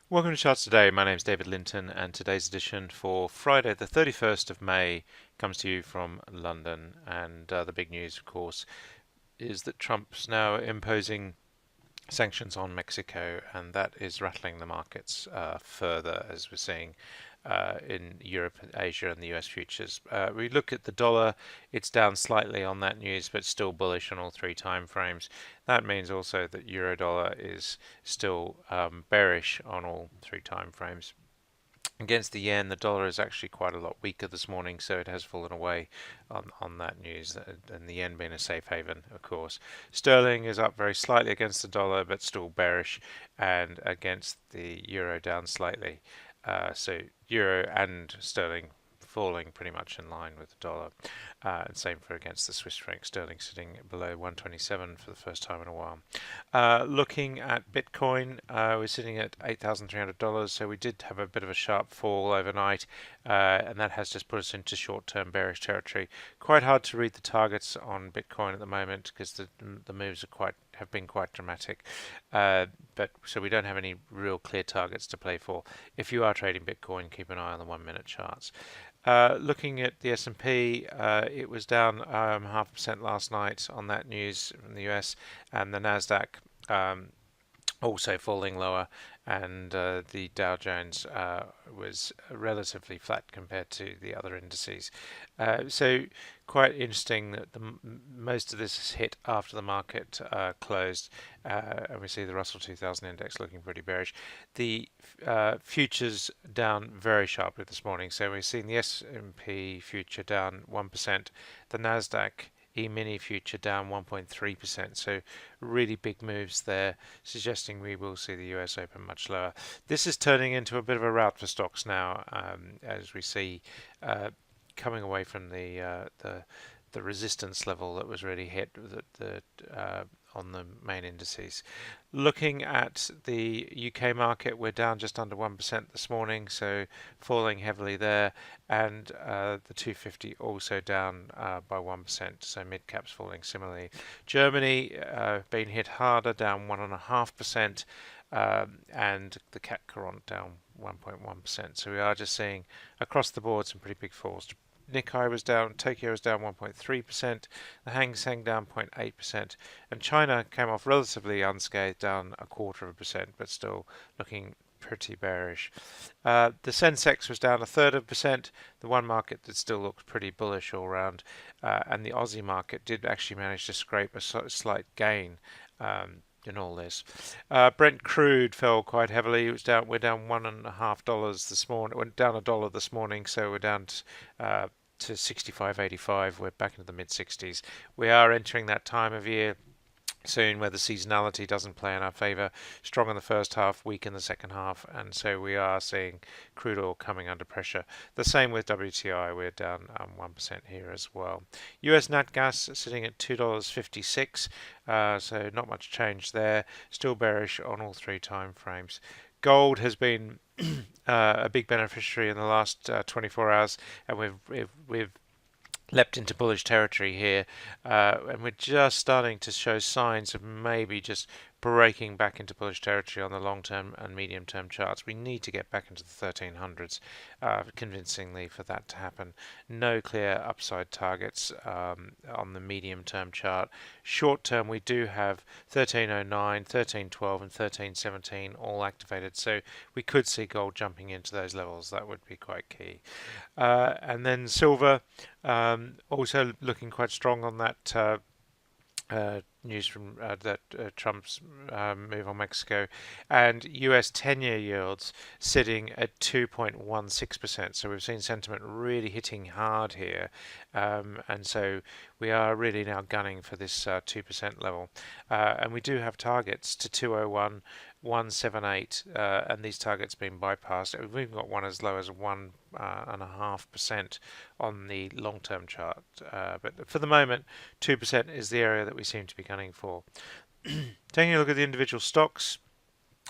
Welcome to Charts Today. My name is David Linton, and today's edition for Friday, the 31st of May, comes to you from London. And the big news, of course, is that Trump's now imposing sanctions on Mexico, and that is rattling the markets further, as we're seeing in Europe, Asia, and the US futures. We look at the dollar; it's down slightly on that news, but still bullish on all three time frames. That means also that Eurodollar is still bearish on all three time frames. Against the yen, the dollar is actually quite a lot weaker this morning, so it has fallen away on that news, and the yen being a safe haven, of course. Sterling is up very slightly against the dollar, but still bearish, and against the euro down slightly. So euro and sterling falling pretty much in line with the dollar, and same for against the Swiss franc. Sterling sitting below 127 for the first time in a while. Looking at Bitcoin, we're sitting at $8,300, so we did have a bit of a sharp fall overnight, and that has just put us into short-term bearish territory. Quite hard to read the targets on Bitcoin at the moment because the moves have been quite dramatic. But so we don't have any real clear targets to play for. If you are trading Bitcoin, keep an eye on the 1-minute charts. Looking at the S&P, it was down 0.5% last night on that news from the US, and the Nasdaq also falling lower, and the Dow Jones was relatively flat compared to the other indices. So quite interesting that most of this is hit after the market closed, and we see the Russell 2000 index looking pretty bearish. The futures down very sharply this morning, so we've seen the S&P future down 1%, the Nasdaq E-mini future down 1.3%, so really big moves there, suggesting we will see the US open much lower. This is turning into a bit of a rout for stocks now, as we see coming away from the resistance level that was really hit on the main indices. Looking at the UK market, we're down just under 1% this morning, so falling heavily there, and the 250 also down by 1%, so midcaps falling similarly. Germany being hit harder, down 1.5%, and the CAC Quarante down 1.1%. So we are just seeing across the board some pretty big falls. Nikkei was down, Tokyo was down 1.3%, the Hang Seng down 0.8%, and China came off relatively unscathed, down 0.25%, but still looking pretty bearish. The Sensex was down 0.33%, the one market that still looks pretty bullish all round, and the Aussie market did actually manage to scrape a slight gain. In all this, Brent crude fell quite heavily. We're down $1.50 this morning. It went down $1 this morning, so we're down to 65.85. We're back into the mid 60s. We are entering that time of year soon where the seasonality doesn't play in our favour. Strong in the first half, weak in the second half, and so we are seeing crude oil coming under pressure. The same with WTI, we're down 1% here as well. US nat gas sitting at $2.56, so not much change there. Still bearish on all three time frames. Gold has been a big beneficiary in the last 24 hours, and we've leapt into bullish territory here, and we're just starting to show signs of maybe just breaking back into bullish territory on the long-term and medium-term charts. We need to get back into the 1300s convincingly for that to happen. No clear upside targets on the medium-term chart. Short-term, we do have 1309, 1312, and 1317 all activated, so we could see gold jumping into those levels. That would be quite key. And then silver, also looking quite strong on that news from Trump's move on Mexico, and US 10-year yields sitting at 2.16%. So we've seen sentiment really hitting hard here, and so we are really now gunning for this 2% level. And we do have targets to 201, 178, and these targets being bypassed. We've even got one as low as 1.5% on the long-term chart, but for the moment, 2% is the area that we seem to be gunning for. Taking a look at the individual stocks,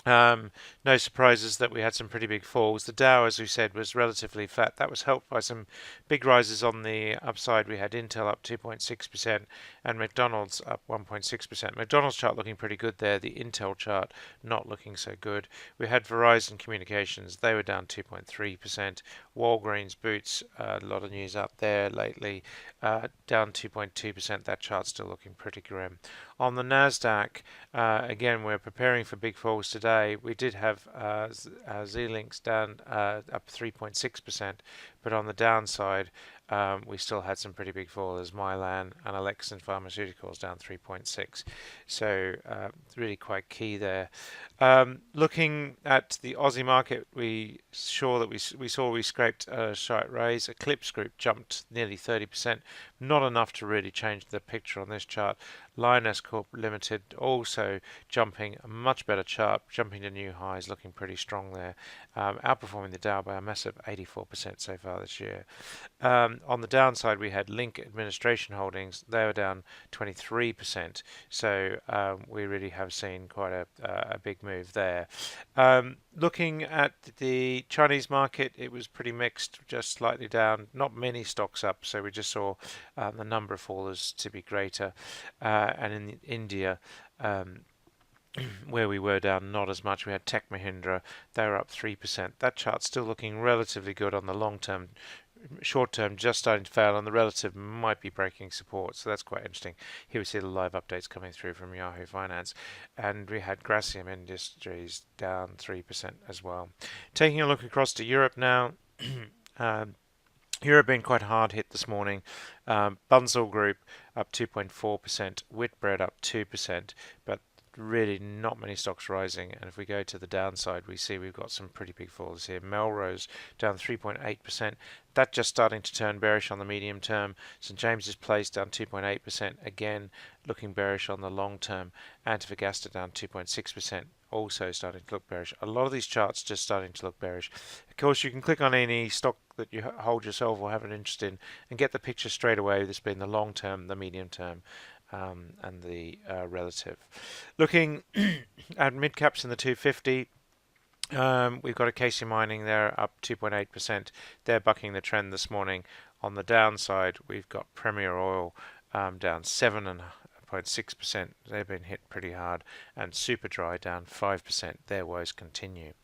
No surprises that we had some pretty big falls. The Dow, as we said, was relatively flat. That was helped by some big rises on the upside. We had Intel up 2.6% and McDonald's up 1.6%. McDonald's chart looking pretty good there. The Intel chart not looking so good. We had Verizon Communications. They were down 2.3%. Walgreens Boots, a lot of news up there lately, down 2.2%. That chart's still looking pretty grim. On the Nasdaq, again, we're preparing for big falls today. We did have Z-Links down up 3.6%, but on the downside, we still had some pretty big falls. Mylan and Alexion Pharmaceuticals down 3.6. So really quite key there. Looking at the Aussie market, we saw that we scraped a slight raise. Eclipse Group jumped nearly 30%. Not enough to really change the picture on this chart. Lynas Corp Limited also jumping a much better chart, jumping to new highs, looking pretty strong there, outperforming the Dow by a massive 84% so far this year. On the downside, we had Link Administration Holdings. They were down 23%, so we really have seen quite a big move there. Looking at the Chinese market, it was pretty mixed, just slightly down. Not many stocks up, so we just saw the number of fallers to be greater. And in India, where we were down not as much, we had Tech Mahindra. They were up 3%. That chart's still looking relatively good on the long term. Short term just starting to fail, and the relative might be breaking support, so that's quite interesting. Here we see the live updates coming through from Yahoo Finance, and we had Gracium Industries down 3% as well. Taking a look across to Europe now. Europe been quite hard hit this morning. Bunzl Group up 2.4%, Whitbread up 2%, but really not many stocks rising. And if we go to the downside, we see we've got some pretty big falls here. Melrose down 3.8%. That just starting to turn bearish on the medium term. St James's Place down 2.8%, again looking bearish on the long term. Antofagasta down 2.6%. Also starting to look bearish. A lot of these charts just starting to look bearish. Of course, you can click on any stock that you hold yourself or have an interest in and get the picture straight away. This being the long term, the medium term, and the relative. Looking at midcaps in the 250. We've got Acacia Mining there up 2.8%. They're bucking the trend this morning. On the downside, we've got Premier Oil down 7.6%. They've been hit pretty hard. And Superdry down 5%. Their woes continue.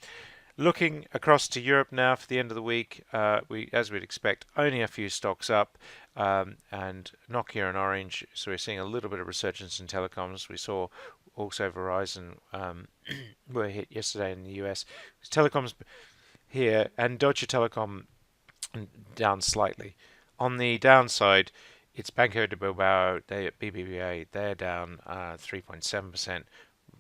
Looking across to Europe now for the end of the week, as we'd expect, only a few stocks up, and Nokia and Orange. So we're seeing a little bit of resurgence in telecoms. We saw also Verizon were hit yesterday in the US. Telecoms here and Deutsche Telekom down slightly. On the downside, it's Banco de Bilbao, BBVA, they're down 3.7%,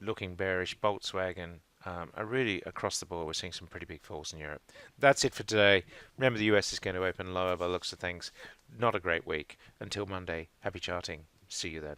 looking bearish. Volkswagen are really across the board. We're seeing some pretty big falls in Europe. That's it for today. Remember, the US is going to open lower by the looks of things. Not a great week. Until Monday, happy charting. See you then.